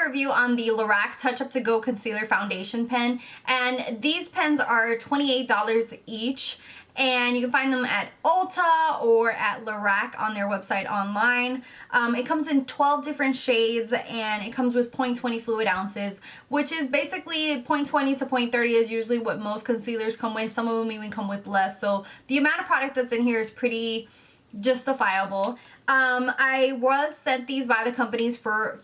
review on the Lorac Touch Up To Go Concealer Foundation Pen, and these pens are $28 each, and you can find them at Ulta or at Lorac on their website online. It comes in 12 different shades, and it comes with 0.20 fluid ounces, which is basically 0.20 to 0.30 is usually what most concealers come with. Some of them even come with less, so the amount of product that's in here is pretty justifiable. I was sent these by the company for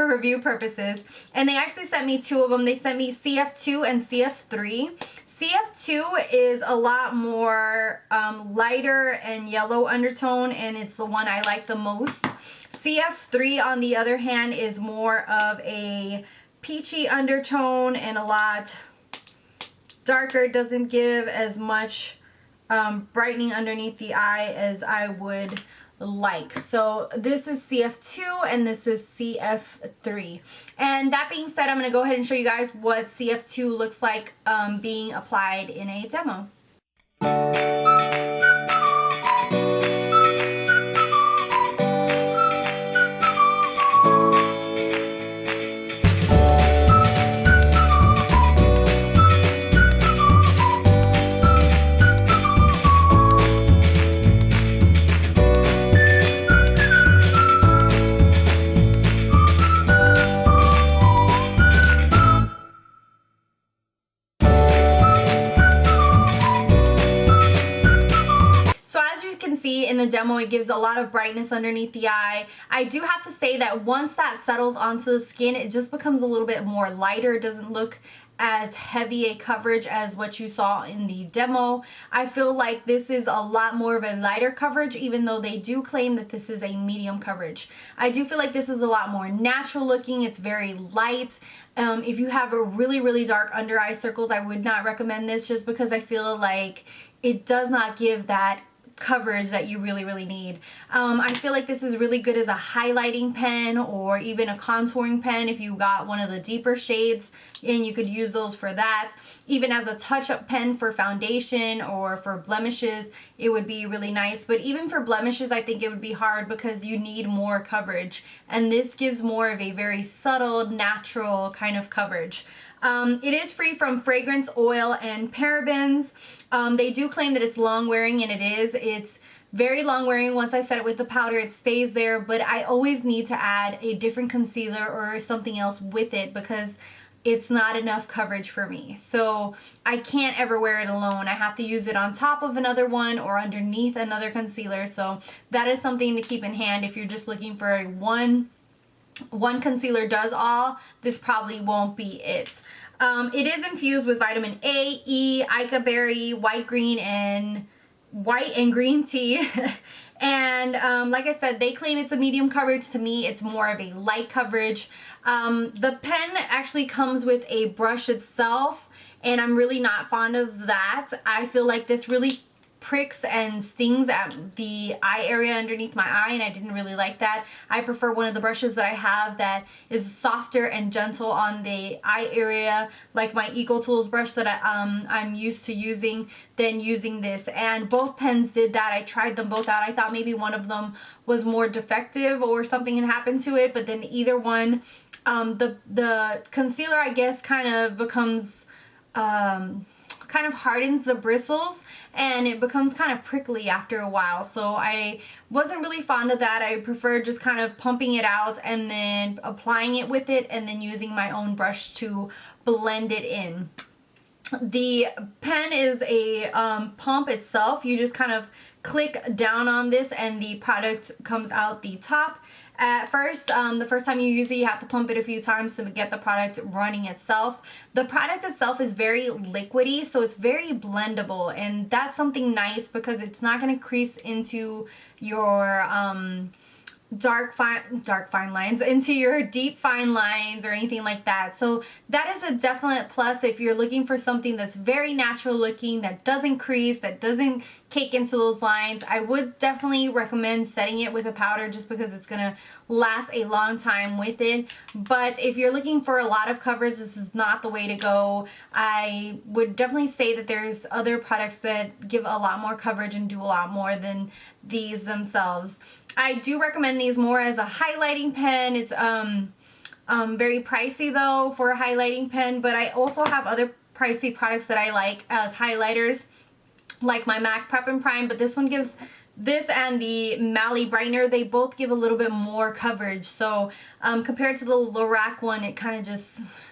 review purposes, and they actually sent me two of them. They sent me CF2 and CF3. CF2 is a lot more lighter and yellow undertone, and it's the one I like the most. CF3 on the other hand is more of a peachy undertone and a lot darker. Doesn't give as much brightening underneath the eye as I would like. So this is CF2 and this is CF3. And that being said, I'm going to go ahead and show you guys what CF2 looks like being applied in a demo. In the demo, it gives a lot of brightness underneath the eye. I do have to say that once that settles onto the skin, it just becomes a little bit more lighter. It doesn't look as heavy a coverage as what you saw in the demo. I feel like this is a lot more of a lighter coverage, even though they do claim that this is a medium coverage. I do feel like this is a lot more natural looking. It's very light. If you have a really dark under eye circles, I would not recommend this, just because I feel like it does not give that coverage that you really need. I feel like this is really good as a highlighting pen or even a contouring pen if you got one of the deeper shades, and you could use those for that. Even as a touch-up pen for foundation or for blemishes, it would be really nice. But even for blemishes, I think it would be hard because you need more coverage, and this gives more of a very subtle, natural kind of coverage. It is free from fragrance, oil, and parabens. They do claim that it's long wearing, and it is. It's very long wearing. Once I set it with the powder, it stays there, but I always need to add a different concealer or something else with it because it's not enough coverage for me. So I can't ever wear it alone. I have to use it on top of another one or underneath another concealer. So that is something to keep in hand if you're just looking for a one concealer does all. This probably won't be it. It is infused with vitamin A, E, acai berry, white and green tea. And like I said, they claim it's a medium coverage. To me, it's more of a light coverage. The pen actually comes with a brush itself, and I'm really not fond of that. I feel like this really pricks and stings at the eye area underneath my eye, and I didn't really like that. I prefer one of the brushes that I have that is softer and gentle on the eye area, like my Eco Tools brush that I'm used to using, than using this. And both pens did that. I tried them both out. I thought maybe one of them was more defective or something had happened to it, but then either one, the concealer, I guess, kind of becomes kind of hardens the bristles, and it becomes kind of prickly after a while. So I wasn't really fond of that. I prefer just kind of pumping it out and then applying it with it, and then using my own brush to blend it in. The pen is a pump itself. You just kind of click down on this and the product comes out the top. At first, the first time you use it, you have to pump it a few times to get the product running itself. The product itself is very liquidy, so it's very blendable, and that's something nice because it's not going to crease into your dark fine lines, into your deep fine lines or anything like that. So that is a definite plus if you're looking for something that's very natural looking, that doesn't crease, that doesn't cake into those lines. I would definitely recommend setting it with a powder just because it's gonna last a long time with it. But if you're looking for a lot of coverage, this is not the way to go. I would definitely say that there's other products that give a lot more coverage and do a lot more than these themselves. I do recommend these more as a highlighting pen. It's Very pricey though for a highlighting pen, but I also have other pricey products that I like as highlighters, like my MAC Prep and Prime, but this one gives, this and the Mally Brightener, they both give a little bit more coverage. So compared to the Lorac one, it kind of just,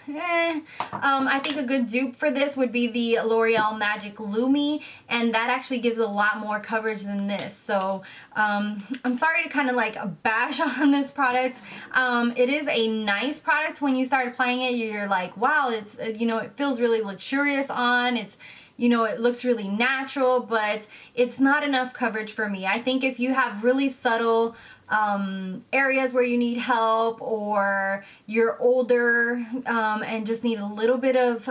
I think a good dupe for this would be the L'Oreal Magic Lumi, and that actually gives a lot more coverage than this. So I'm sorry to kind of like bash on this product. It is a nice product. When you start applying it, you're like, wow, it's, you know, it feels really luxurious on. It's, you know, it looks really natural, but it's not enough coverage for me. I think if you have really subtle areas where you need help, or you're older and just need a little bit of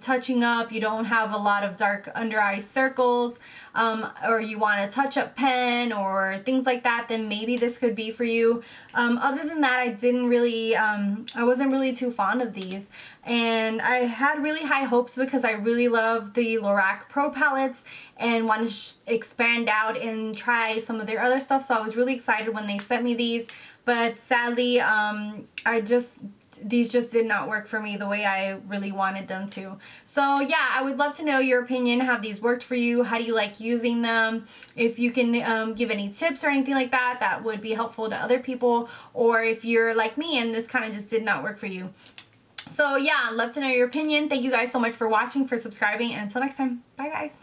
touching up, you don't have a lot of dark under eye circles, or you want a touch-up pen or things like that, then maybe this could be for you. Other than that, I didn't really, I wasn't really too fond of these. And I had really high hopes because I really love the Lorac Pro palettes and wanted to expand out and try some of their other stuff. So I was really excited when they sent me these. But sadly, these just did not work for me the way I really wanted them to. So yeah, I would love to know your opinion. Have these worked for you? How do you like using them? If you can give any tips or anything like that, that would be helpful to other people. Or if you're like me and this kind of just did not work for you. So yeah, I'd love to know your opinion. Thank you guys so much for watching, for subscribing, and until next time, bye guys.